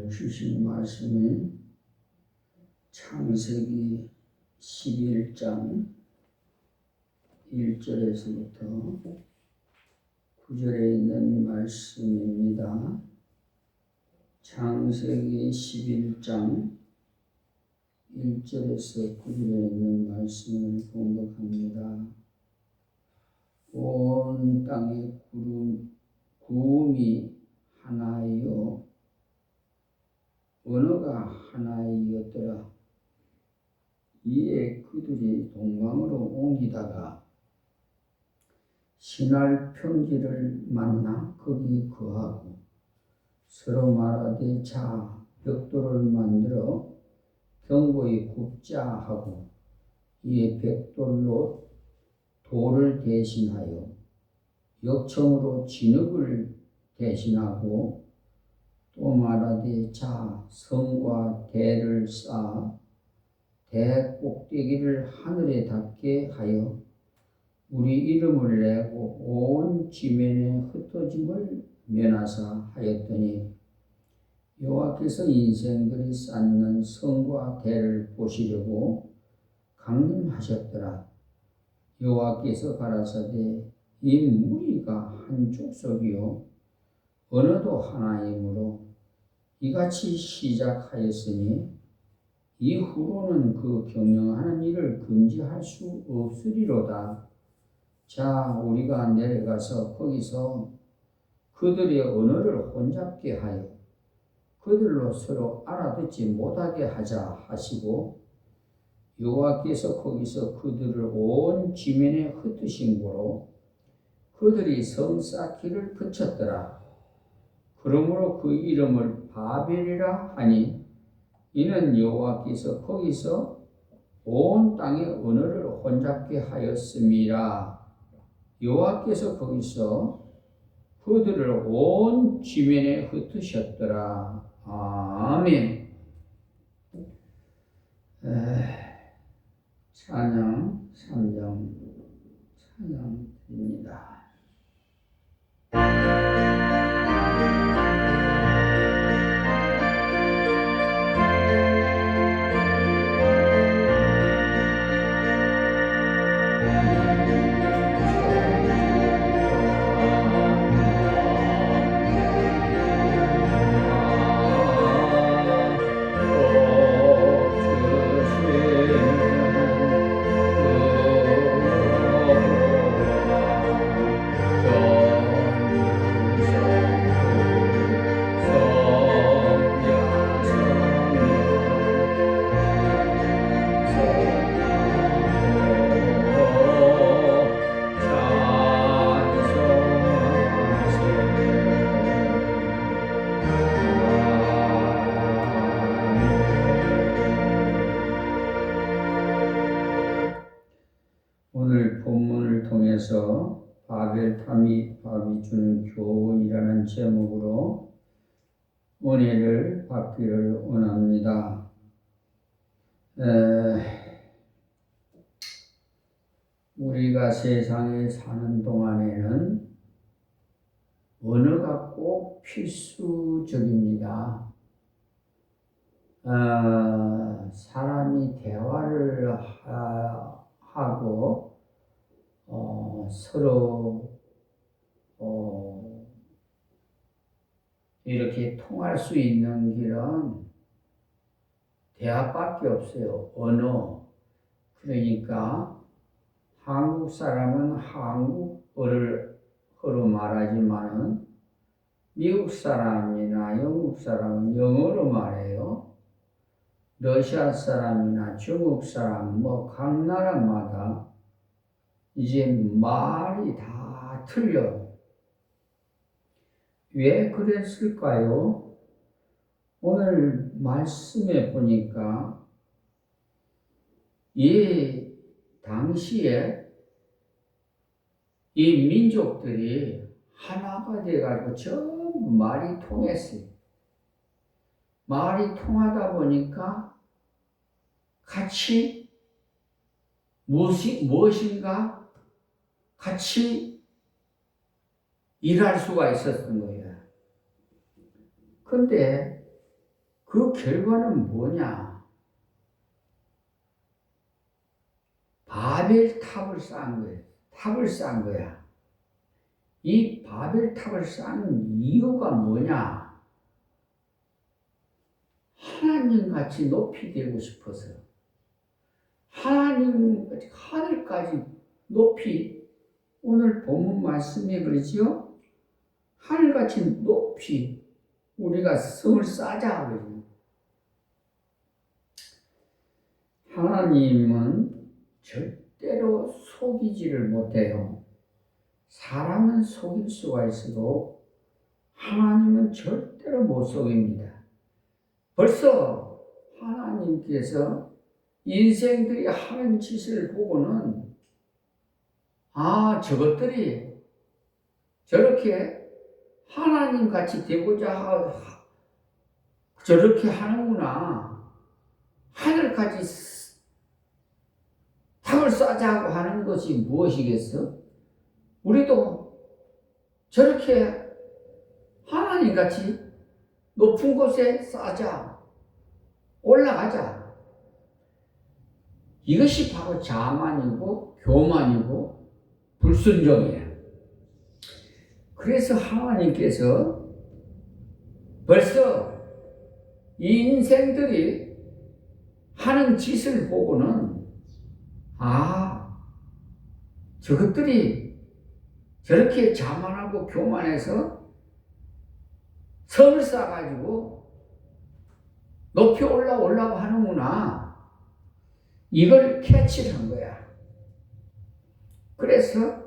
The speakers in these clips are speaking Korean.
오늘 주신 말씀이 창세기 11장 1절에서부터 9절에 있는 말씀입니다. 창세기 11장 1절에서 9절에 있는 말씀을 봉독합니다. 온 땅에 구음이 하나이요 언어가 하나이었더라. 이에 그들이 동방으로 옮기다가 시날 평지를 만나 거기 거하고 서로 말하되 자 벽돌을 만들어 경고히 굽자 하고 이에 벽돌로 돌을 대신하여 역청으로 진흙을 대신하고 또 말하되 자 성과 대를 쌓아 대 꼭대기를 하늘에 닿게 하여 우리 이름을 내고 온 지면에 흩어짐을 면하사 하였더니 여호와께서 인생들이 쌓는 성과 대를 보시려고 강림하셨더라. 여호와께서 가라사대 이 무리가 한 족속이요 언어도 하나이므로 이같이 시작하였으니 이후로는 그 경영하는 일을 금지할 수 없으리로다. 자 우리가 내려가서 거기서 그들의 언어를 혼잡게 하여 그들로 서로 알아듣지 못하게 하자 하시고 여호와께서 거기서 그들을 온 지면에 흩으신 고로 그들이 성 쌓기를 그쳤더라. 그러므로 그 이름을 바벨이라 하니 이는 여호와께서 거기서 온 땅의 언어를 혼잡게 하였음이라. 여호와께서 거기서 그들을 온 지면에 흩으셨더라. 아멘. 찬양 3장 찬양 드립니다. 오늘 본문을 통해서 바벨 탐입밥이 주는 교훈이라는 제목으로 은혜를 받기를 원합니다. 우리가 세상에 사는 동안에는 언어가 꼭 필수적입니다. 사람이 대화를 하고 서로 이렇게 통할 수 있는 길은 대화밖에 없어요. 언어. 그러니까 한국 사람은 한국어를 말하지만은 미국 사람이나 영국 사람은 영어로 말해요. 러시아 사람이나 중국 사람 각 나라마다 이제 말이 다 틀려. 왜 그랬을까요? 오늘 말씀에 보니까 이 당시에 이 민족들이 하나가 돼가지고 전부 말이 통했어요. 말이 통하다 보니까 같이 무엇인가 같이 일할 수가 있었던 거예요. 근데 그 결과는 뭐냐? 바벨 탑을 쌓은 거예요. 탑을 쌓은 거야. 이 바벨 탑을 쌓은 이유가 뭐냐? 하나님 같이 높이 되고 싶어서. 하나님 같이 하늘까지 높이, 오늘 본문 말씀에 그러지요? 하늘같이 높이 우리가 성을 쌓자 그러죠. 하나님은 절대로 속이지를 못해요. 사람은 속일 수가 있어도 하나님은 절대로 못 속입니다. 벌써 하나님께서 인생들이 하는 짓을 보고는 저것들이 저렇게 하나님 같이 되고자 저렇게 하는구나. 하늘까지 탑을 쌓자고 하는 것이 무엇이겠어? 우리도 저렇게 하나님 같이 높은 곳에 쌓자. 올라가자. 이것이 바로 자만이고 교만이고 불순종이에요. 그래서 하나님께서 벌써 이 인생들이 하는 짓을 보고는 저것들이 저렇게 자만하고 교만해서 성을 쌓아가지고 높이 올라오려고 하는구나. 이걸 캐치를 한 거야. 그래서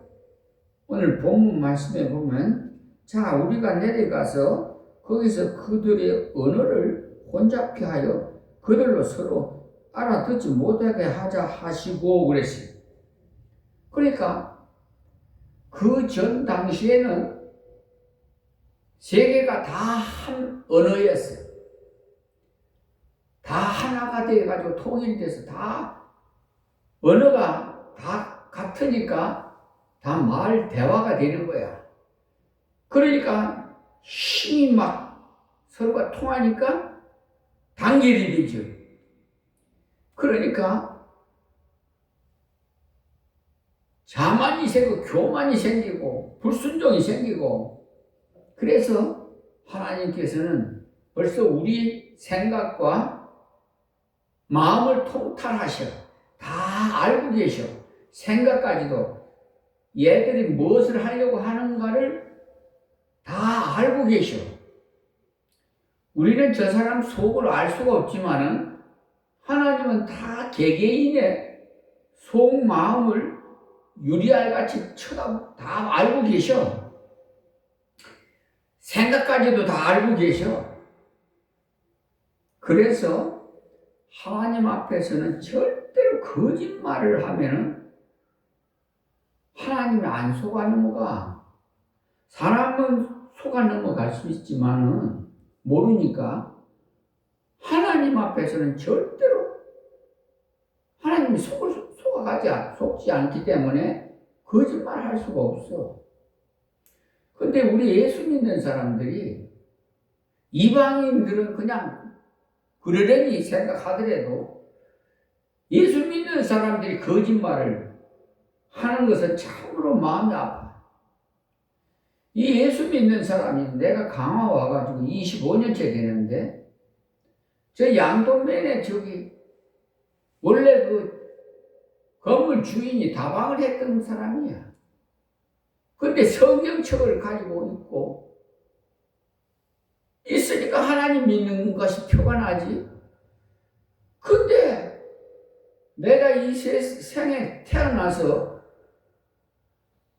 오늘 본문 말씀에 보면, 자, 우리가 내려가서 거기서 그들의 언어를 혼잡케 하여 그들로 서로 알아듣지 못하게 하자 하시고 그랬어요. 그러니까 그 전 당시에는 세계가 다 한 언어였어요. 다 하나가 돼가지고 통일돼서 다 언어가 다 같으니까 다 말 대화가 되는 거야. 그러니까 힘이 막 서로가 통하니까 단결이 되죠. 그러니까 자만이 생기고 교만이 생기고 불순종이 생기고, 그래서 하나님께서는 벌써 우리 생각과 마음을 통달하셔. 다 알고 계셔. 생각까지도 얘들이 무엇을 하려고 하는가를 다 알고 계셔. 우리는 저 사람 속을 알 수가 없지만은 하나님은 다 개개인의 속 마음을 유리알같이 다 알고 계셔. 생각까지도 다 알고 계셔. 그래서 하나님 앞에서는 절대로 거짓말을 하면은 하나님이 안 속아 넘어가. 사람은 속아 넘어갈 수 있지만은 모르니까 하나님 앞에서는 절대로 하나님이 속지 않기 때문에 거짓말 할 수가 없어. 근데 우리 예수 믿는 사람들이, 이방인들은 그냥 그러려니 생각하더라도 예수 믿는 사람들이 거짓말을 하는 것은 참으로 마음이 아파. 이 예수 믿는 사람이, 내가 강화 와가지고 25년째 되는데, 저 양동면에 원래 그 건물 주인이 다방을 했던 사람이야. 근데 성경책을 가지고 있고, 있으니까 하나님 믿는 것이 표가 나지. 근데 내가 이 세상에 태어나서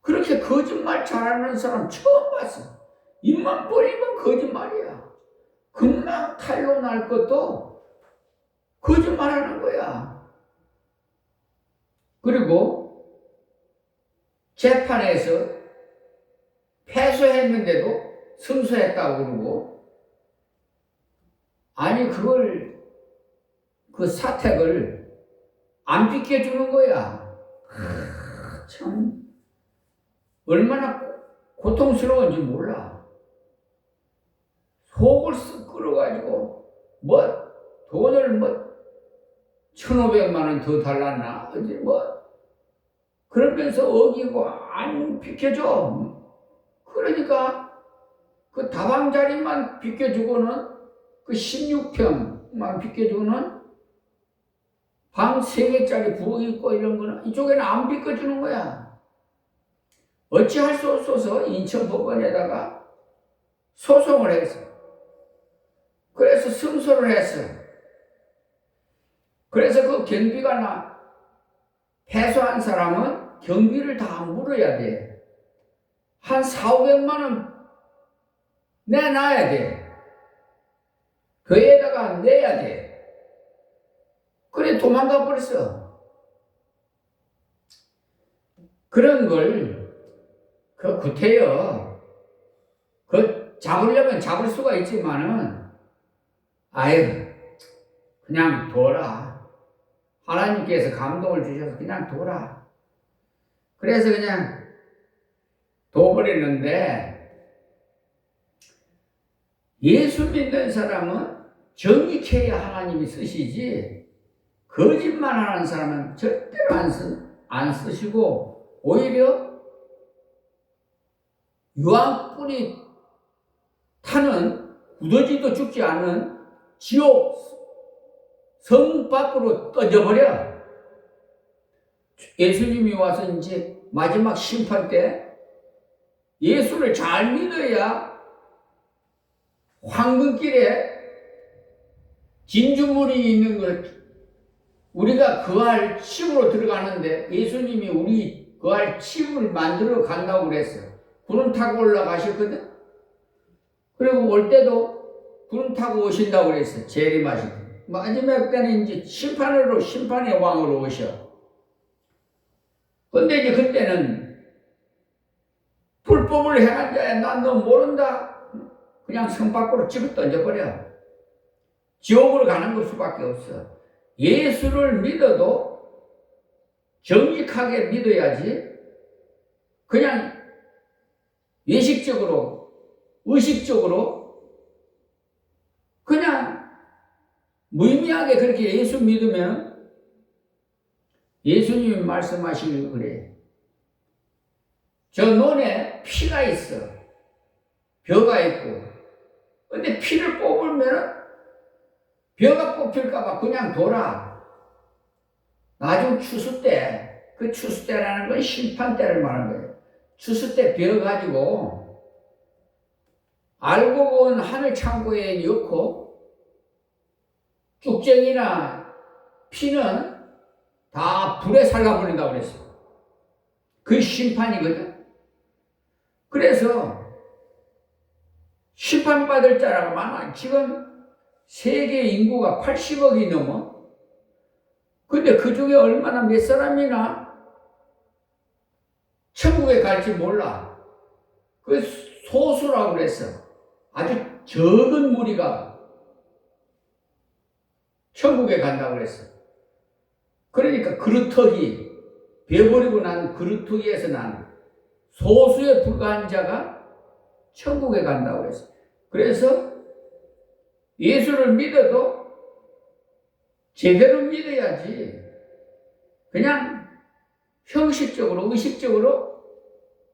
그렇게 거짓말 잘하는 사람 처음 봤어. 입만 벌리면 거짓말이야. 금방 탄로 날 것도 거짓말하는 거야. 그리고 재판에서 패소했는데도 승소했다고 그러고, 아니 그 사택을 안 비켜주는 거야. 참 얼마나 고통스러운지 몰라. 속을 쓱 끓어가지고 뭐 돈을 뭐 1,500만 원 더 달랐나? 어디 뭐 그러면서 어기고 안 비켜줘. 그러니까 그 다방 자리만 비켜주고는 그 16평만 비켜주고는 방 3개짜리 부엌 있고 이런 거는 이쪽에는 안 비켜주는 거야. 어찌할 수 없어서 인천법원에다가 소송을 했어. 그래서 승소를 했어. 그래서 그 경비가 패소한 사람은 경비를 다 물어야 돼. 한 4,500만 원 내놔야 돼. 그에다가 내야 돼. 그래 도망가 버렸어. 그런 걸 그 구태여 그 잡으려면 잡을 수가 있지만은 아유 그냥 둬라. 하나님께서 감동을 주셔서 그냥 둬라. 그래서 그냥 둬버렸는데 예수 믿는 사람은 정직해야 하나님이 쓰시지 거짓말하는 사람은 절대로 안 쓰시고 오히려 유황불이 타는 굳어지도 죽지 않는 지옥 성 밖으로 던져버려. 예수님이 와서 이제 마지막 심판 때 예수를 잘 믿어야 황금길에 진주물이 있는 걸 우리가 거할 칩으로 들어가는데 예수님이 우리 거할 칩을 만들어 간다고 그랬어요. 구름 타고 올라가셨거든. 그리고 올 때도 구름 타고 오신다고 그랬어요. 재림하실 때. 마지막 때는 이제 심판의 왕으로 오셔. 근데 이제 그때는 불법을 행한 자야. 난 너 모른다. 그냥 성 밖으로 집어 던져버려. 지옥으로 가는 것 수밖에 없어. 예수를 믿어도 정직하게 믿어야지. 그냥 예식적으로, 의식적으로 그냥 무의미하게 그렇게 예수 믿으면 예수님이 말씀하시길 그래. 저 논에 피가 있어. 벼가 있고. 근데 피를 뽑으면 벼가 뽑힐까봐 그냥 둬라. 나중 추수 때, 그 추수 때라는 건 심판 때를 말하는 거예요. 추수 때 벼 가지고 알고 본 하늘 창고에 넣고 쭉정이나 피는 다 불에 살라버린다고 그랬어. 그 심판이거든. 그래서 심판받을 자라가 많아. 지금 세계 인구가 80억이 넘어. 근데 그 중에 얼마나 몇 사람이나 천국에 갈지 몰라. 그 소수라고 그랬어. 아주 적은 무리가 천국에 간다고 그랬어. 그러니까 그루터기, 베어버리고 난 그루터기에서 난 소수에 불과한 자가 천국에 간다고 그랬어. 그래서 예수를 믿어도 제대로 믿어야지. 그냥 형식적으로, 의식적으로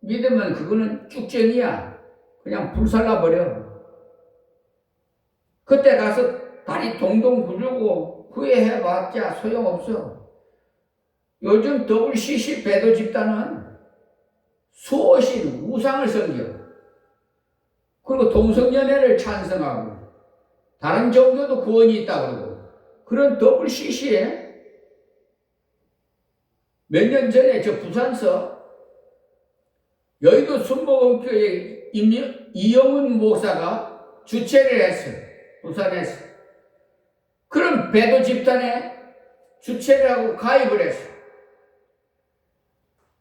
믿으면 그거는 쭉정이야. 그냥 불살라버려. 그때 가서 다리 동동 구르고 후회해봤자 소용없어. 요즘 WCC 배도 집단은 수호신 우상을 섬겨. 그리고 동성연애를 찬성하고 다른 종교도 구원이 있다고 그러고 그런 WCC에 몇 년 전에 저 부산서 여의도 순복음교회 이영훈 목사가 주최를 했어요. 부산에서. 그런 배도 집단에 주최를 하고 가입을 했어요.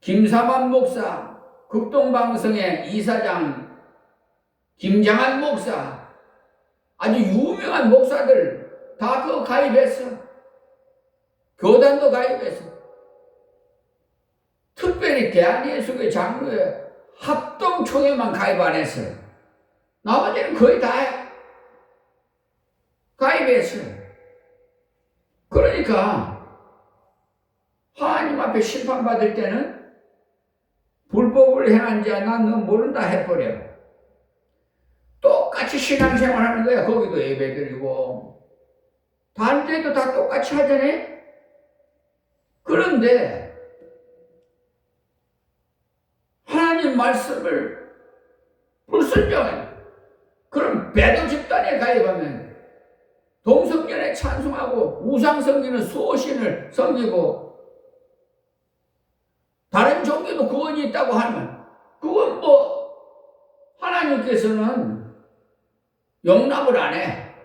김사만 목사, 극동방송의 이사장 김장한 목사, 아주 유명한 목사들 다 그거 가입했어. 교단도 가입했어. 특별히 대한예수교회 장로회 합동총회만 가입 안 했어요. 나머지는 거의 다 가입했어요. 그러니까 하나님 앞에 심판받을 때는 불법을 행한 자 난 너 모른다 해버려. 똑같이 신앙생활 하는 거야. 거기도 예배드리고 다른 데도 다 똑같이 하잖아요. 그런데 하나님 말씀을 불순종해. 그럼 배도 집단에 가입하면 동성연애 찬송하고 우상 섬기는 수호신을 섬기고 다른 종교도 구원이 있다고 하면 그건 뭐 하나님께서는 용납을 안 해.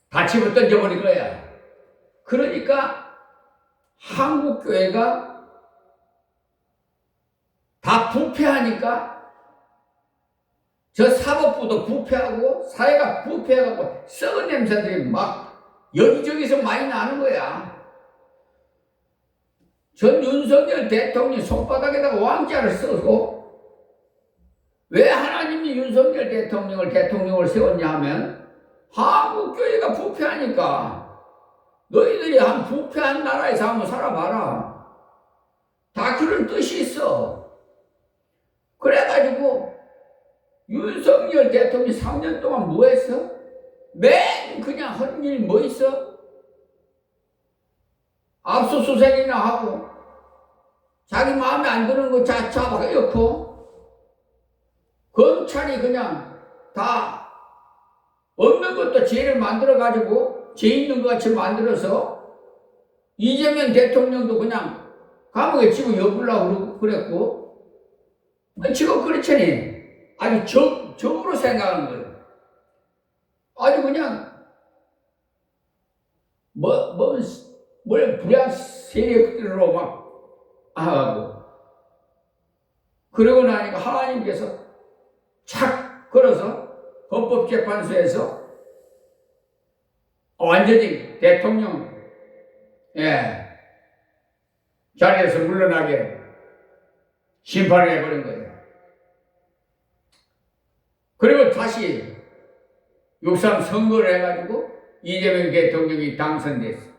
다 집어 던져버릴 거야. 그러니까 한국 교회가 다 부패하니까 저 사법부도 부패하고 사회가 부패하고 썩은 냄새들이 막 여기저기서 많이 나는 거야. 전 윤석열 대통령이 손바닥에다가 왕자를 쓰고 왜 하나님이 윤석열 대통령을 세웠냐 하면 한국교회가 부패하니까 너희들이 한 부패한 나라에서 한번 살아봐라. 다 그런 뜻이 있어. 그래가지고 윤석열 대통령이 3년 동안 뭐 했어? 맨 그냥 한 일 뭐 있어? 압수수색이나 하고 자기 마음에 안 드는 거 잡아놓고 검찰이 그냥 다 없는 것도 죄를 만들어가지고 죄 있는 것 같이 만들어서 이재명 대통령도 그냥 감옥에 집어넣으려고 그랬고 지금 그렇잖니. 아주 적으로 생각하는 거예요. 아주 그냥 뭘 불량 세력들로 막 하고 그러고 나니까 하나님께서 착 걸어서 헌법재판소에서 완전히 대통령 자리에서 물러나게 심판을 해버린 거예요. 그리고 다시 6.3 선거를 해가지고 이재명 대통령이 당선됐어.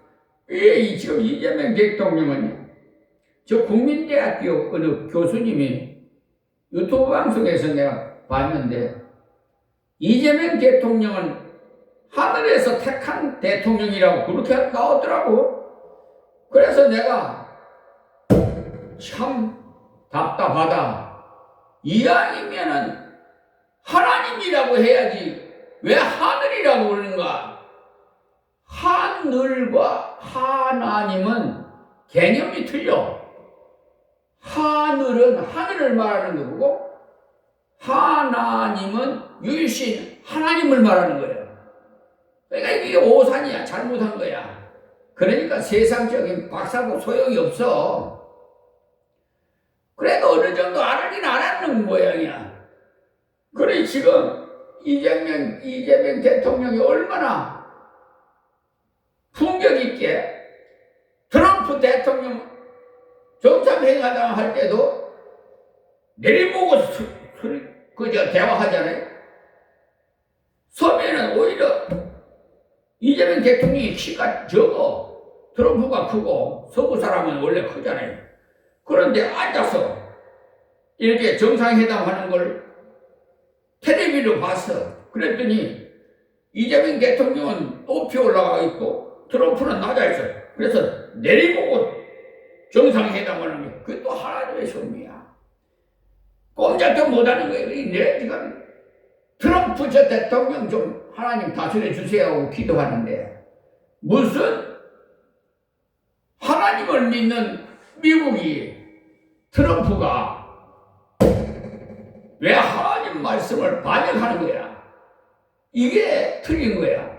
지금 이재명 대통령은 저 국민대학교 어느 교수님이 유튜브 방송에서 내가 봤는데 이재명 대통령은 하늘에서 택한 대통령이라고 그렇게 나오더라고. 그래서 내가 참 답답하다. 이왕이면은 하나님이라고 해야지 왜 하늘이라고 그러는가? 하늘과 하나님은 개념이 틀려. 하늘은 하늘을 말하는 거고 하나님은 유일신 하나님을 말하는 거예요. 그러니까 이게 오산이야. 잘못한 거야. 그러니까 세상적인 박사도 소용이 없어. 그래도 어느 정도 알긴 알았는 모양이야. 그래 지금 이재명 대통령이 얼마나 품격 있게 트럼프 대통령 정상회담 할 때도 내리보고 그저 대화하잖아요. 서면은 오히려 이재명 대통령이 키가 적어. 트럼프가 크고 서구 사람은 원래 크잖아요. 그런데 앉아서 이렇게 정상회담 하는 걸 텔레비로 봤어. 그랬더니 이재명 대통령은 높이 올라가 있고 트럼프는 낮아 있어요. 그래서 내리보고 정상회담하는 게 그게 또 하나님의 섭리야. 꼼짝도 못하는 거예요. 내 지금 트럼프 저 대통령 좀 하나님 다스려 주세요 하고 기도하는데 무슨 하나님을 믿는 미국이 트럼프가 왜 하나님 말씀을 반역하는 거야? 이게 틀린 거야.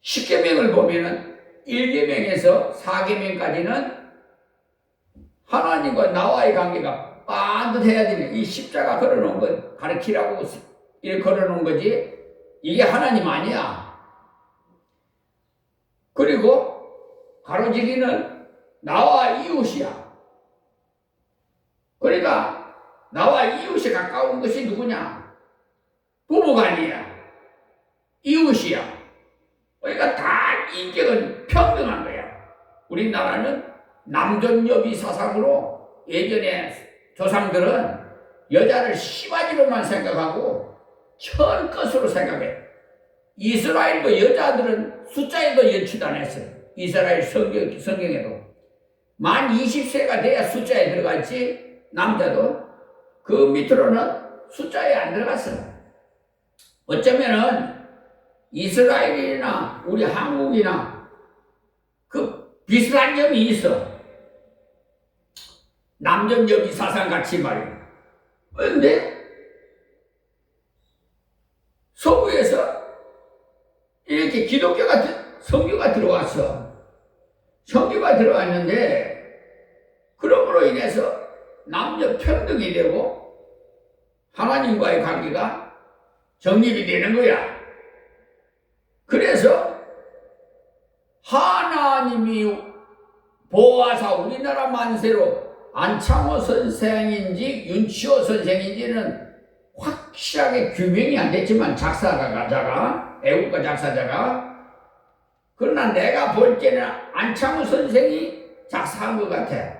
10계명을 보면은 1계명에서 4계명까지는 하나님과 나와의 관계가 반듯해야 되는 이 십자가 걸어놓은 거 가르치라고 이렇게 걸어놓은 거지 이게 하나님 아니야. 그리고 가로지기는 나와 이웃이야. 그러니까 나와 이웃이 가까운 것이 누구냐? 부부가 아니야. 이웃이야. 우리나라는 남존여비 사상으로 예전에 조상들은 여자를 시바지로만 생각하고 천 것으로 생각해. 이스라엘도 여자들은 숫자에도 연치도 안 했어요. 이스라엘 성경에도. 만 20세가 돼야 숫자에 들어갔지, 남자도. 그 밑으로는 숫자에 안 들어갔어. 어쩌면은 이스라엘이나 우리 한국이나 그 비슷한 점이 있어. 남존여비 사상 같이 말이야. 그런데 서구에서 이렇게 기독교가 성교가 들어왔어. 성교가 들어왔는데 그러므로 인해서 남녀 평등이 되고 하나님과의 관계가 정립이 되는 거야. 그래서 하나님이 보아사 우리나라 만세로 안창호 선생인지 윤치호 선생인지는 확실하게 규명이 안 됐지만 작사가자가 애국가 작사자가 그러나 내가 볼 때는 안창호 선생이 작사한 것 같아.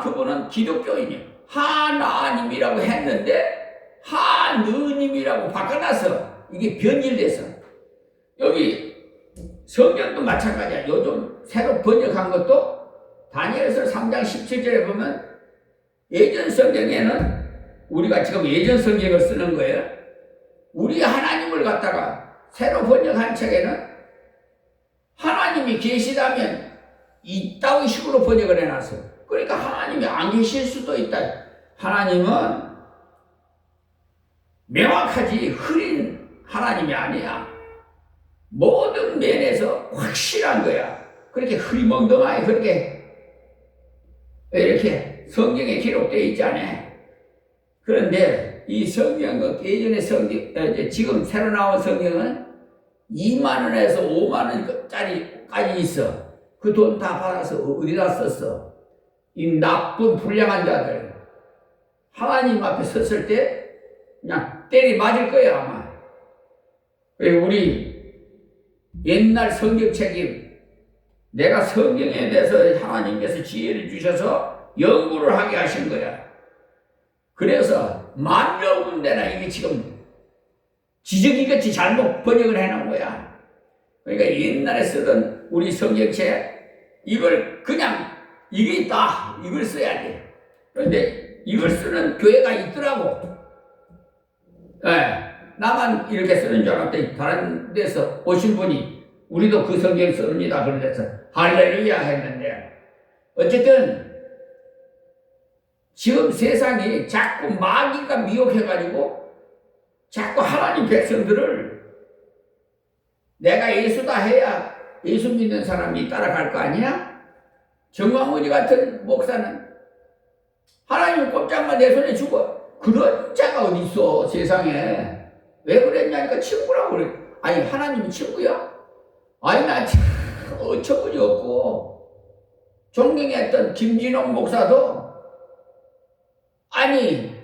그분은 기독교인이야. 하나님이라고 했는데 하느님이라고 바꿔놨어. 이게 변질됐어. 여기 성경도 마찬가지야. 요즘 새로 번역한 것도 다니엘서 3장 17절에 보면 예전 성경에는 우리가 지금 예전 성경을 쓰는 거예요. 우리 하나님을 갖다가 새로 번역한 책에는 하나님이 계시다면 이따위 식으로 번역을 해놨어요. 그러니까 하나님이 안 계실 수도 있다. 하나님은 명확하지 흐린 하나님이 아니야. 모든 면에서 확실한 거야. 그렇게 흐리멍덩하게 그렇게 이렇게 성경에 기록되어 있지 않아. 그런데 이 성경은 예전의 성경, 지금 새로 나온 성경은 2만 원에서 5만 원짜리까지 있어. 그 돈 다 받아서 어디다 썼어? 이 나쁜 불량한 자들 하나님 앞에 섰을 때 그냥 때리 맞을 거야 아마. 우리 옛날 성경책임 내가 성경에 대해서 하나님께서 지혜를 주셔서 연구를 하게 하신 거야. 그래서 만여 군데나 이게 지금 지적이같이 잘못 번역을 해놓은 거야. 그러니까 옛날에 쓰던 우리 성경책 이걸 그냥 이게 있다 이걸 써야 돼. 그런데 이걸 쓰는 교회가 있더라고. 나만 이렇게 쓰는 줄 알았더니 다른 데서 오신 분이 우리도 그 성경 씁니다 그래서 할렐루야 했는데 어쨌든 지금 세상이 자꾸 마귀가 미혹해가지고 자꾸 하나님 백성들을 내가 예수다 해야 예수 믿는 사람이 따라갈 거 아니야? 정광훈이 같은 목사는 하나님 꼼짝만 내 손에 주고 그런 자가 어디 있어 세상에. 왜 그랬냐니까 친구라고 그래. 아니 하나님이 친구야? 아니 나 어처구니 없고 존경했던 김진홍 목사도 아니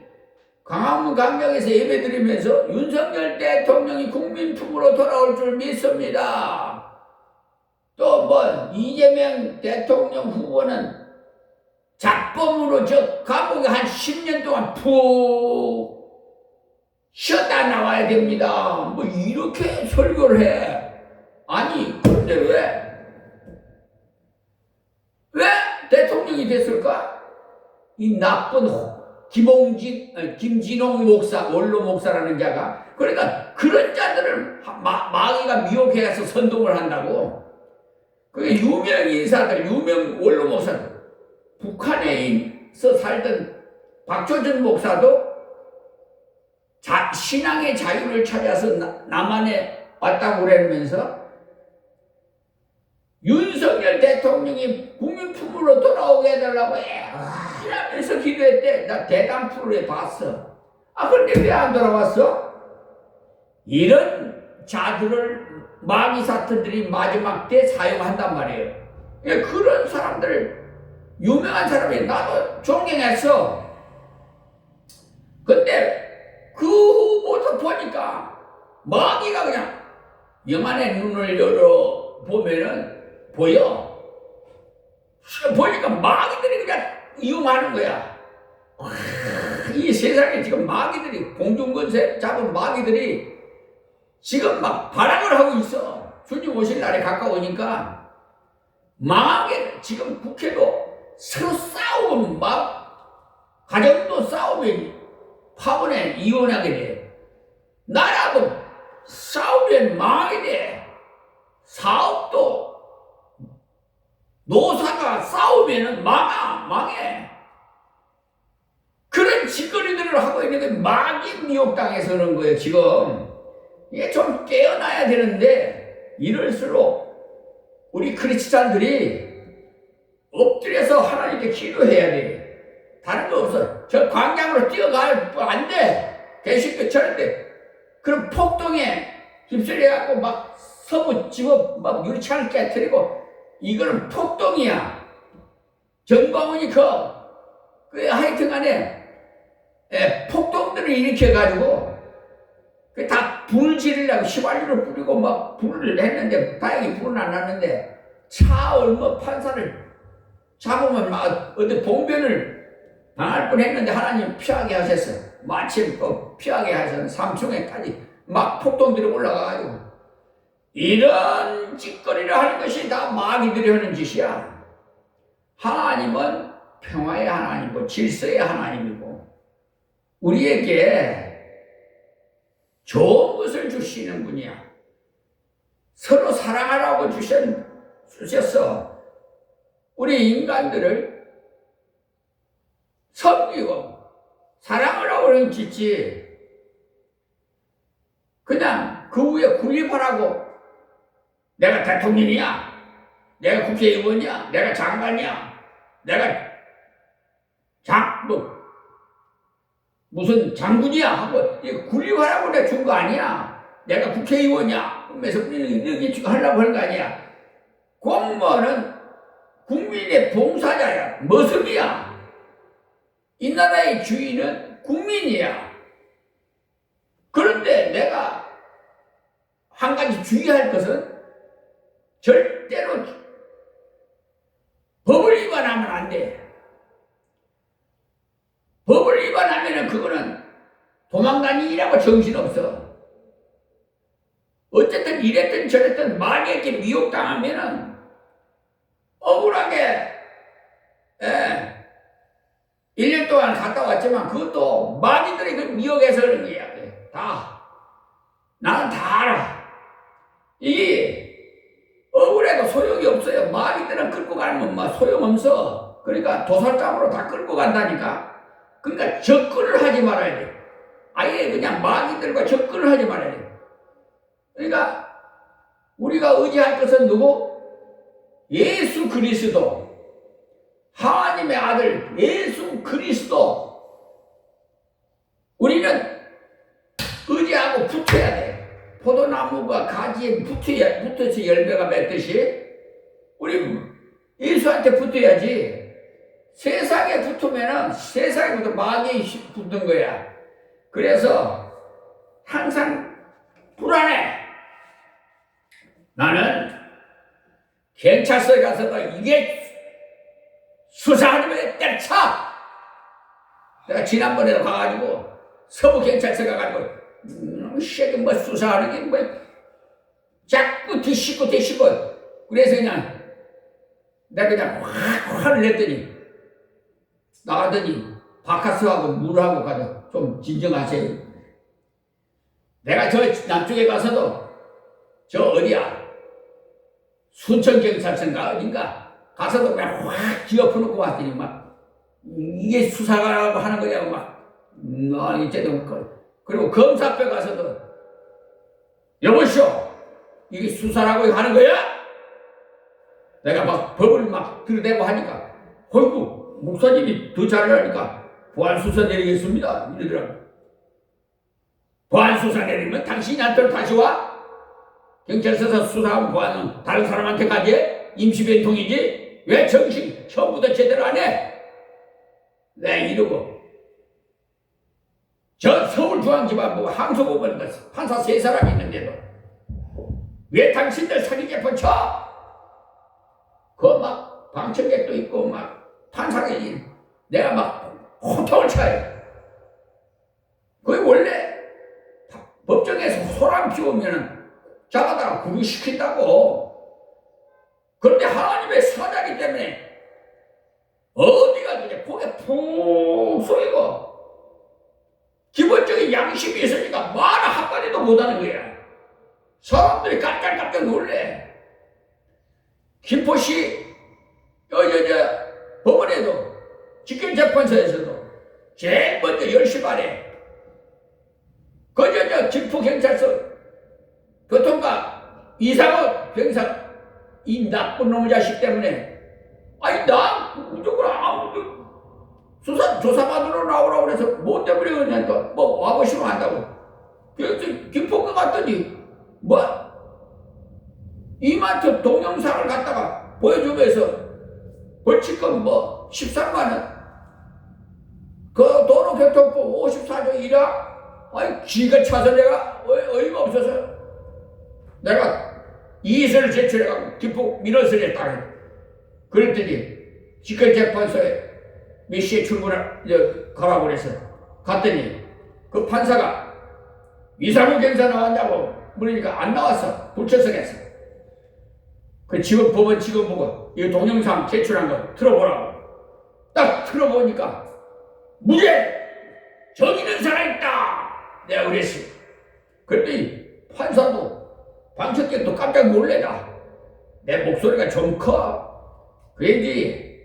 광화문 광장에서 예배드리면서 윤석열 대통령이 국민 품으로 돌아올 줄 믿습니다. 또 뭐 이재명 대통령 후보는 잡범으로 저 감옥에 한 10년 동안 푹 쉬었다 나와야 됩니다. 뭐 이렇게 설교를 해. 아니 그런데 왜 대통령이 됐을까? 이 나쁜 김진홍 목사, 원로 목사라는 자가. 그러니까 그런 자들을 마귀가 미혹해서 선동을 한다고. 그게 유명 인사들, 유명 원로 목사들. 북한에서 살던 박조준 목사도 신앙의 자유를 찾아서 남한에 왔다고 그러면서 윤석열 대통령이 국민 품으로 돌아오게 해달라고 하면서 기도했대. 나 대담 프로에 봤어. 그런데 왜 안 돌아왔어? 이런 자들을 마귀 사탄들이 마지막 때 사용한단 말이에요. 그런 사람들 유명한 사람이 나도 존경했어. 근데 그 후부터 보니까 마귀가 그냥 영안의 눈을 열어 보면은 보여. 보니까 마귀들이 그냥 이용하는 거야. 이 세상에 지금 마귀들이, 공중권세 잡은 마귀들이 지금 막 발악을 하고 있어. 주님 오실 날에 가까우니까 망하게 지금 국회도 서로 싸우고 막 가정도 싸우면 파혼해 이혼하게 돼. 나라도 싸우면 망하게 돼. 사업도 노사가 싸우면 망해. 그런 짓거리들을 하고 있는데 마귀 미혹당해서 그런 거예요. 지금 이게 좀 깨어나야 되는데 이럴수록 우리 크리스찬들이 엎드려서 하나님께 기도해야 돼. 다른 거 없어. 저 광장으로 뛰어가야 안 돼. 개식교 절대. 그럼 폭동에 휩쓸려갖고 막 서부 집업 막 유리창을 깨뜨리고 이거는 폭동이야. 정광훈이 그 하여튼간에 폭동들을 일으켜가지고 다 불 지르려고 휘발유를 뿌리고 막 불을 했는데 다행히 불은 안 났는데 차 얼마 판사를 잡으면 막 어디 봉변을 당할 뻔했는데 하나님 피하게 하셨어요. 마침 또 피하게 하셔서 3층에까지 막 폭동들이 올라가가지고 이런 짓거리를 하는 것이 다 마귀들이 하는 짓이야. 하나님은 평화의 하나님이고 질서의 하나님이고 우리에게 좋은 것을 주시는 분이야. 서로 사랑하라고 주셨어. 우리 인간들을 섬기고 사랑을 하고 그런 짓지. 그냥 그 위에 군립하라고 내가 대통령이야, 내가 국회의원이야, 내가 장관이야, 내가 무슨 장군이야 하고 군립하라고 내가 준 거 아니야. 내가 국회의원이야 하면서 이렇게 하려고 하는 거 아니야. 공무원은 국민의 봉사자야, 머슴이야. 이 나라의 주인은 국민이야. 그런데 내가 한 가지 주의할 것은 절대로 법을 위반하면 안 돼. 법을 위반하면 그거는 도망다니라고 정신없어. 어쨌든 이랬든 저랬든 마귀에게 미혹당하면은 억울하게 1년 동안 갔다 왔지만 그것도 마귀들이 그 미혹해서 그런 거야. 나는 다 알아. 이게 억울해도 소용이 없어요. 마귀들은 끌고 가면 막 소용없어. 그러니까 도살장으로 다 끌고 간다니까. 그러니까 접근을 하지 말아야 돼. 아예 그냥 마귀들과 접근을 하지 말아야 돼. 그러니까 우리가 의지할 것은 누구? 예수 그리스도. 하나님의 아들 예수 그리스도. 우리는 의지하고 붙어야 돼. 포도나무가 가지에 붙어서 열매가 맺듯이 우리 예수한테 붙어야지. 세상에 붙으면은 세상에 마귀에 붙는 거야. 그래서 항상 불안해. 나는 경찰서에 가서도 이게 수사하면 때려쳐. 내가 지난번에도 가가지고 서부경찰서 가가지고 쉐기 뭐 수사하는 게 뭐 자꾸 뒤집고 그래서 그냥 내가 그냥 확 화를 냈더니 나가더니 바카스하고 물하고 가서 좀 진정하세요. 내가 저 남쪽에 가서도 저 어디야 순천경찰서인가 어딘가 가서도 그냥 확 쥐어펴놓고 왔더니 막 이게 수사가 하는 거냐고 막 이제도 그리고 검사 앞에 가서도 여보시오 이게 수사라고 하는 거야? 내가 막 법을 막 들이대고 하니까 어이구 목사님이 더 잘하니까 보안수사 내리겠습니다 이러더라고. 보안수사 내리면 당신이 한테로 다시 와? 경찰서에서 수사하고 보안은 다른 사람한테 가지? 임시변통이지? 왜 정신 처음부터 제대로 안 해? 네 이러고 저 서울중앙지방법 항소법원 판사 3사람이 있는데도 왜 당신들 사기 재판 쳐? 그거 막 방청객도 있고 막 판사들이 내가 막 호통을 쳐요. 그게 원래 법정에서 소란 피우면 잡아다가 구류시킨다고. 그런데 하나님의 사자기 때문에 어디가 그냥 고개 푹 쏘이고 기본적인 양심이 있으니까 말 한마디도 못하는 거야. 사람들이 깜짝깜짝 놀래. 김포시 법원에도 직권재판소에서도 제일 먼저 10시 반에 김포경찰서 교통과 이상원 병사 이 나쁜 놈의 자식 때문에 아니 나 무조건 아무도 조사받으러 나오라고 그래서 뭐 때문에 그러냐니까 뭐 와보시면 한다고. 그래서 김포가 갔더니 뭐 이마트 동영상을 갖다가 보여주면서 벌칙금 뭐 13만원 그 도로교통법 54조 1항 아니 기가 차서 내가 어이가 없어서 내가 이의서를 제출해가지고 김포 민원서에 딱 그랬더니 직권재판소에 몇 시에 가라고 그래서 갔더니 그 판사가 이상우 경사 나왔냐고 물으니까 안 나왔어. 불출석했어. 그 지금 법원 지금 보고 이 동영상 제출한 거 틀어보라고. 딱 틀어보니까 무죄! 정의는 살아있다! 내가 그랬어. 그랬더니 판사도 방청객도 깜짝 놀래다. 내 목소리가 좀 커. 그랬지.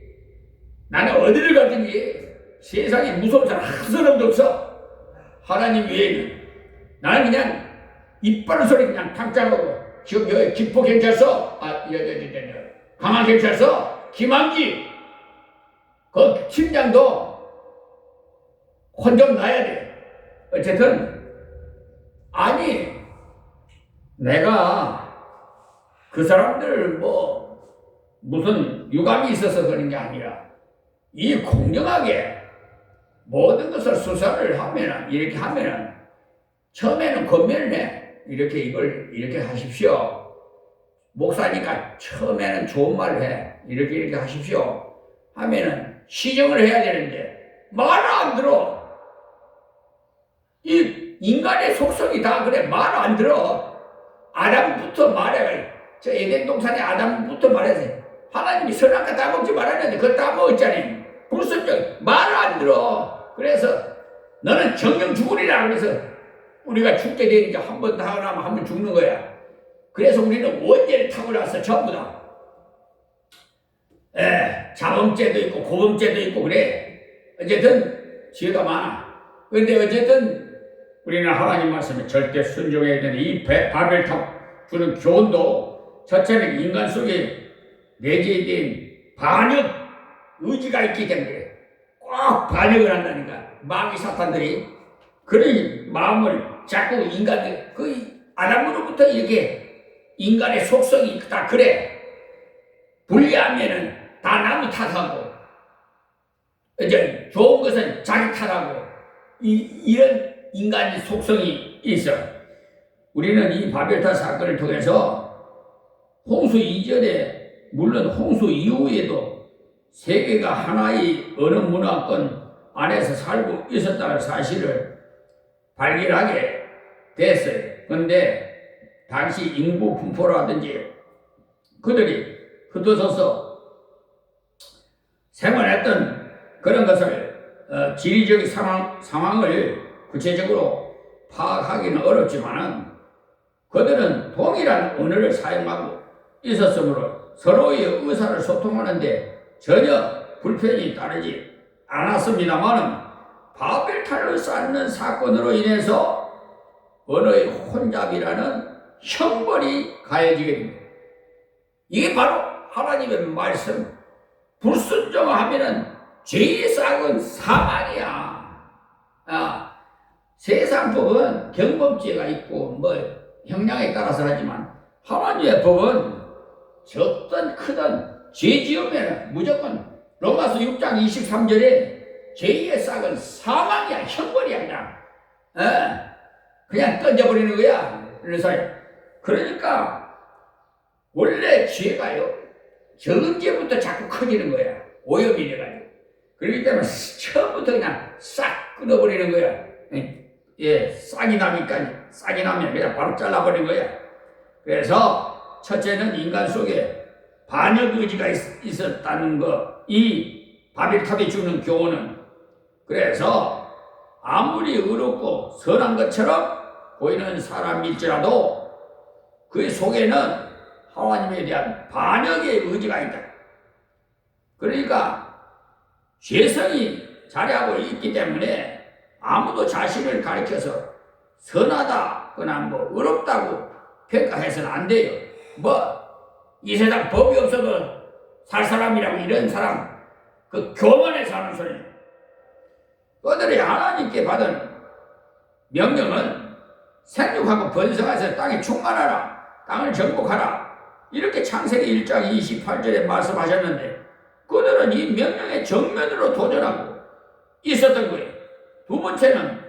나는 어디를 가든지 세상에 무서운 사람 한 사람도 없어. 하나님 외에는. 나는 그냥 이빨 소리 그냥 당장하고 지금 여기 김포경찰서 강화경찰서 김한기 그 팀장도 혼 좀 나야 돼. 어쨌든 아니 내가 그 사람들 뭐 무슨 유감이 있어서 그런 게 아니라 이 공정하게 모든 것을 수사를 하면은 이렇게 하면은 처음에는 권면을 해. 이렇게 이걸 이렇게 하십시오. 목사니까 처음에는 좋은 말을 해. 이렇게 하십시오. 하면은 시정을 해야 되는데 말을 안 들어. 이 인간의 속성이 다 그래. 말을 안 들어. 아담부터 말해. 저 에덴 동산에 아담부터 말해서 하나님이 선악과 따먹지 말았는데 그거 따먹었잖아요. 불순종 말을 안 들어. 그래서 너는 정령 죽으리라. 그래서 우리가 죽게 되니까 한 번 다 나면 한 번 죽는 거야. 그래서 우리는 원죄를 타고나서 전부 다 자범죄도 있고 고범죄도 있고 그래. 어쨌든 죄가 많아. 그런데 어쨌든 우리는 하나님 말씀에 절대 순종해야 되는 이 바벨탑 주는 교훈도 첫째는 인간 속에 내재된 반역 의지가 있기 때문에 꼭 반역을 한다니까. 마귀 사탄들이 그런 마음을 자꾸 인간들 그 아담으로부터 이렇게 인간의 속성이 다 그래. 불리하면은 다 나무 탓하고 이제 좋은 것은 자기 탓하고 이런 인간의 속성이 있어. 우리는 이 바벨탑 사건을 통해서 홍수 이전에 물론 홍수 이후에도 세계가 하나의 어느 문화권 안에서 살고 있었다는 사실을 발견하게 됐어요. 그런데 당시 인구 분포라든지 그들이 흩어져서 생활했던 그런 것을 지리적 상황을 구체적으로 파악하기는 어렵지만은 그들은 동일한 언어를 사용하고 있었으므로 서로의 의사를 소통하는데 전혀 불편이 따르지 않았습니다만은 바벨탑을 쌓는 사건으로 인해서 언어의 혼잡이라는 형벌이 가해지게 됩니다. 이게 바로 하나님의 말씀. 불순종하면은 죄의 싹은 사망이야. 세상 법은 경범죄가 있고 뭐 형량에 따라서 하지만 하나님의 법은 적든 크든 죄 지으면 무조건 로마서 6장 23절에 죄의 싹은 사망이야. 형벌이야. 그냥 던져버리는 거야. 그래서 그러니까 원래 죄가요 적은제부터 자꾸 커지는 거야. 오염이 돼가지고. 그렇기 때문에 처음부터 그냥 싹 끊어버리는 거야. 예, 싹이 나면 그냥 바로 잘라버리는 거야. 그래서 첫째는 인간 속에 반역 의지가 있었다는 거, 이 바벨탑이 주는 교훈은. 그래서 아무리 의롭고 선한 것처럼 보이는 사람일지라도 그 속에는 하나님에 대한 반역의 의지가 있다. 그러니까 죄성이 자리하고 있기 때문에 아무도 자신을 가리켜서 선하다거나 뭐 의롭다고 평가해서는 안 돼요. 이 세상 법이 없어도 살 사람이라고 이런 사람, 그 교만에 사는 소리예요. 그들이 하나님께 받은 명령은 생육하고 번성해서 땅에 충만하라, 땅을 정복하라, 이렇게 창세기 1장 28절에 말씀하셨는데 그들은 이 명령에 정면으로 도전하고 있었던 거예요. 두 번째는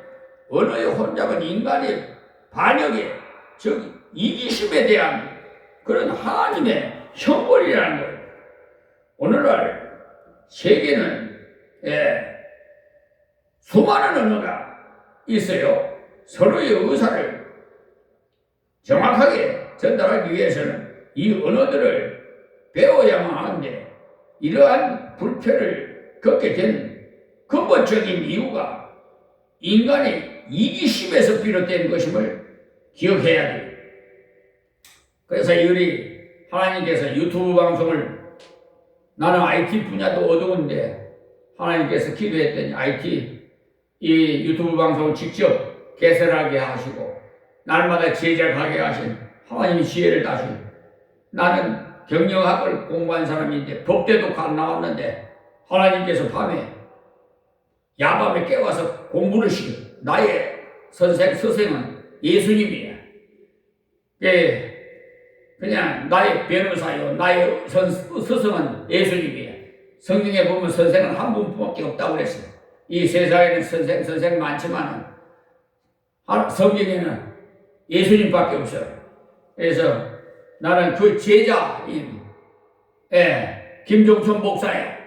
언어의 혼잡은 인간의 반역에, 즉 이기심에 대한 그런 하나님의 형벌이라는 거예요. 오늘날 세계는 수많은 언어가 있어요. 서로의 의사를 정확하게 전달하기 위해서는 이 언어들을 배워야만 하는데 이러한 불편을 겪게 된 근본적인 이유가 인간의 이기심에서 비롯된 것임을 기억해야 돼요. 그래서 우리 하나님께서 유튜브 방송을, 나는 IT 분야도 어두운데 하나님께서 기도했더니 IT 이 유튜브 방송을 직접 개설하게 하시고 날마다 제작하게 하신 하나님의 지혜를 다시고, 나는 경영학을 공부한 사람인데 법대도 안 나왔는데 하나님께서 밤에 야밤에 깨워서 공부를 시켜. 나의 스승은 예수님이야. 그냥 나의 변호사요, 나의 스승은 예수님이야. 성경에 보면 선생은 한 분밖에 없다고 그랬어요. 이 세상에는 선생 많지만 성경에는 예수님밖에 없어요. 그래서 나는 그 제자인 김종천 목사야.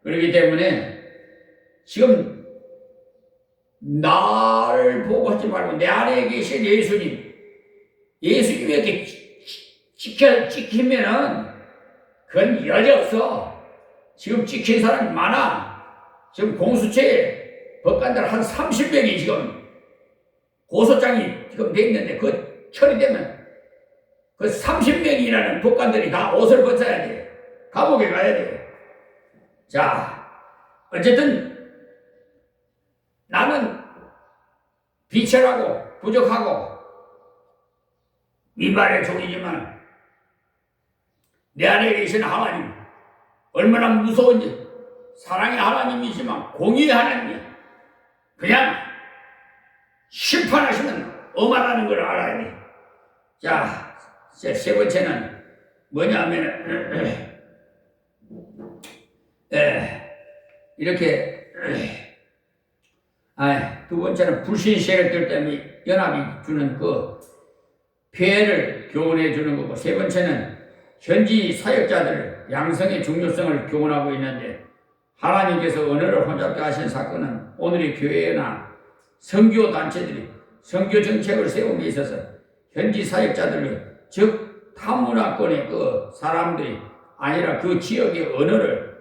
그렇기 때문에 지금 나를 보고 하지 말고 내 안에 계신 예수님에게 찍히면은 그건 여지없어. 지금 찍힌 사람이 많아. 지금 공수처에 법관들 한 30명이 지금 고소장이 지금 돼 있는데 그 처리되면 그 30명이라는 법관들이 다 옷을 벗어야 돼. 감옥에 가야 돼. 자, 어쨌든 나는 비천하고 부족하고 이발의 종이지만 내 안에 계신 하나님 얼마나 무서운지, 사랑의 하나님이지만 공의의 하나님, 그냥 심판하시면 엄하다는 걸 알아야 돼. 자, 세 번째는 뭐냐면 이렇게 두 번째는 불신 세력들 때문에 연합이 주는 그 피해를 교훈해 주는 거고, 세 번째는 현지 사역자들 양성의 중요성을 교훈하고 있는데, 하나님께서 언어를 혼잡게 하신 사건은 오늘의 교회나 선교 단체들이 선교 정책을 세움에 있어서 현지 사역자들, 즉 타문화권의 그 사람들이 아니라 그 지역의 언어를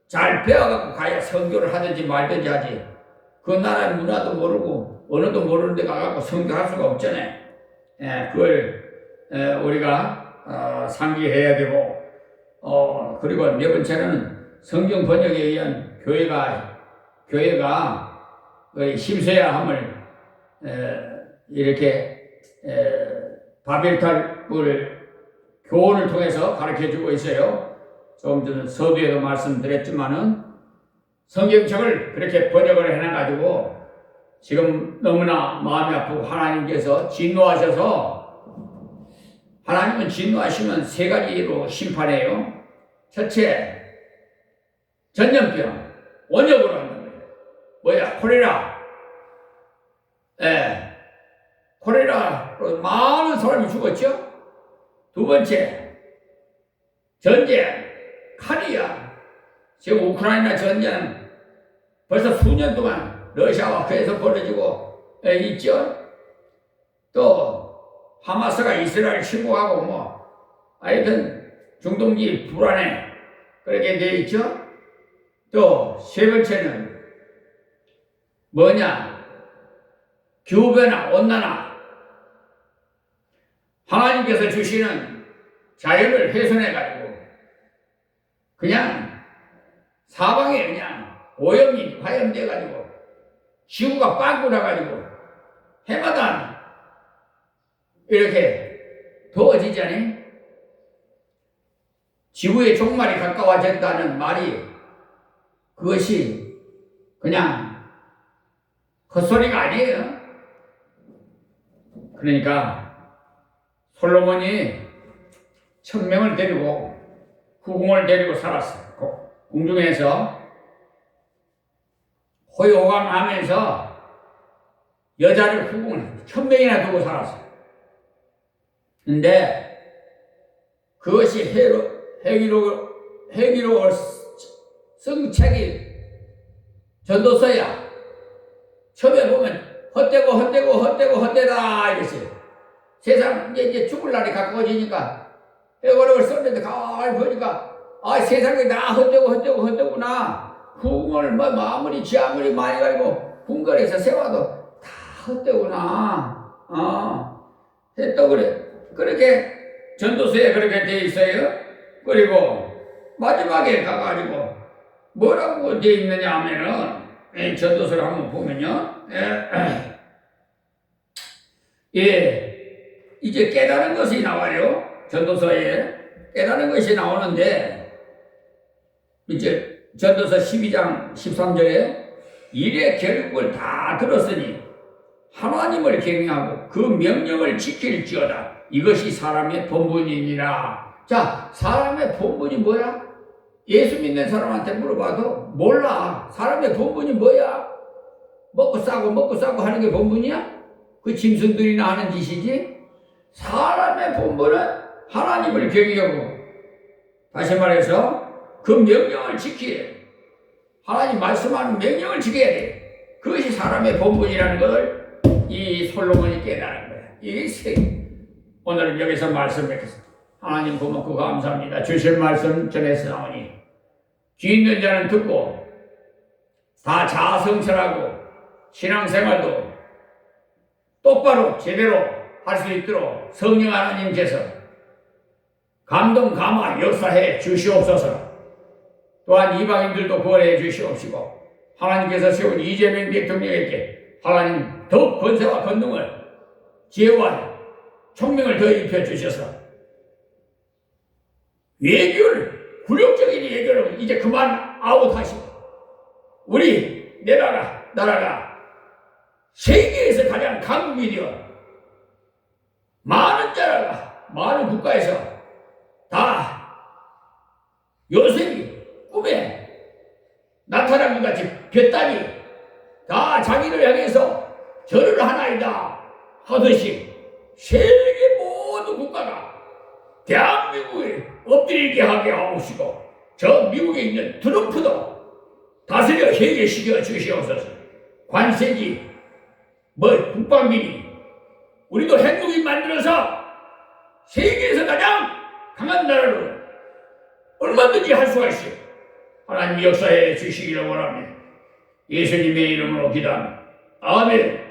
잘 배워갖고 가야 선교를 하든지 말든지 하지, 그 나라의 문화도 모르고 언어도 모르는데 가갖고 선교할 수가 없잖아요. 그걸 우리가 상기해야 되고, 그리고 네 번째는 성경 번역에 의한 교회가 힘써야 함을 이렇게 바벨탑을 교훈을 통해서 가르쳐주고 있어요. 조금 전 서두에도 말씀드렸지만은 성경책을 그렇게 번역을 해놔가지고 지금 너무나 마음이 아프고, 하나님께서 진노하셔서, 하나님은 진노하시면 세 가지로 심판해요. 첫째, 전염병, 원역으로 한다는 거예요. 뭐야? 콜레라로 많은 사람이 죽었죠. 두 번째, 전쟁, 칼이야. 지금 우크라이나 전쟁은 벌써 수년 동안 러시아와 계속 벌어지고 있죠. 또 하마스가 이스라엘 침공하고 하여튼 중동지 불안해 그렇게 돼 있죠. 또 세 번째는 뭐냐? 기후변화, 온난화. 하나님께서 주시는 자연을 훼손해가지고 그냥 사방에 그냥 오염이 화염돼가지고 지구가 빵꾸 나가지고 해마다 이렇게 더워지잖아요. 지구의 종말이 가까워졌다는 말이 그것이 그냥 헛소리가 아니에요. 그러니까 솔로몬이 1000명을 데리고 후궁을 데리고 살았어요. 궁중에서 호요호강하면서 여자를 후궁을 1000명이나 두고 살았어요. 근데 그것이 해기로 쓴 책이 전도서야. 처음에 보면 헛되다 이랬어요. 세상 이제 죽을 날이 가까워지니까 해고록을 썼는데 가을 보니까 세상에 다 헛되구나. 후궁을 아무리 많이 가지고 궁궐에서 세워도 다 헛되구나. 했다고 그래. 그렇게 전도서에 그렇게 돼 있어요. 그리고 마지막에 가가지고 뭐라고 돼 있느냐 하면은 전도서를 한번 보면요. 이제 깨달은 것이 나와요. 전도서에 깨달은 것이 나오는데 이제 전도서 12장 13절에 일의 결국을 다 들었으니 하나님을 경외하고 그 명령을 지킬지어다. 이것이 사람의 본분이니라. 자, 사람의 본분이 뭐야? 예수 믿는 사람한테 물어봐도 몰라. 사람의 본분이 뭐야? 먹고 싸고 하는 게 본분이야? 그 짐승들이나 하는 짓이지? 사람의 본분은 하나님을 경외하고, 다시 말해서 그 명령을 지키래. 하나님 말씀하는 명령을 지켜야 돼. 그것이 사람의 본분이라는 것을 이 솔로몬이 깨달은 거야. 오늘은 여기서 말씀 맺겠습니다. 하나님 고맙고 감사합니다. 주실 말씀 전해서 나오니 귀 있는 자는 듣고 다 자아성찰하고 신앙생활도 똑바로 제대로 할 수 있도록 성령 하나님께서 감동 감화 역사해 주시옵소서. 또한 이방인들도 구원해 주시옵시고 하나님께서 세운 이재명 대통령에게 하나님 더욱 권세와 권능을 지혜와 총명을 더 입혀 주셔서 외교를 굴욕적인 외교를 이제 그만 아웃하시고 우리 나라가 세계에서 가장 강국이 되어 많은 나라가 많은 국가에서 다 요셉이 꿈에 나타난 것 같이 볕단이 다 자기를 향해서 절을 하나이다 하듯이 세계 모든 국가가 대한민국에 엎드리게 하게 하옵시고 저 미국에 있는 트럼프도 다스려 해결시켜 주시옵소서. 관세지 국방비니 우리도 핵무기 만들어서 세계에서 가장 강한 나라로 얼마든지 할 수가 있어요. 하나님 역사해 주시기를 원합니다. 예수님의 이름으로 기도합니다. 아멘.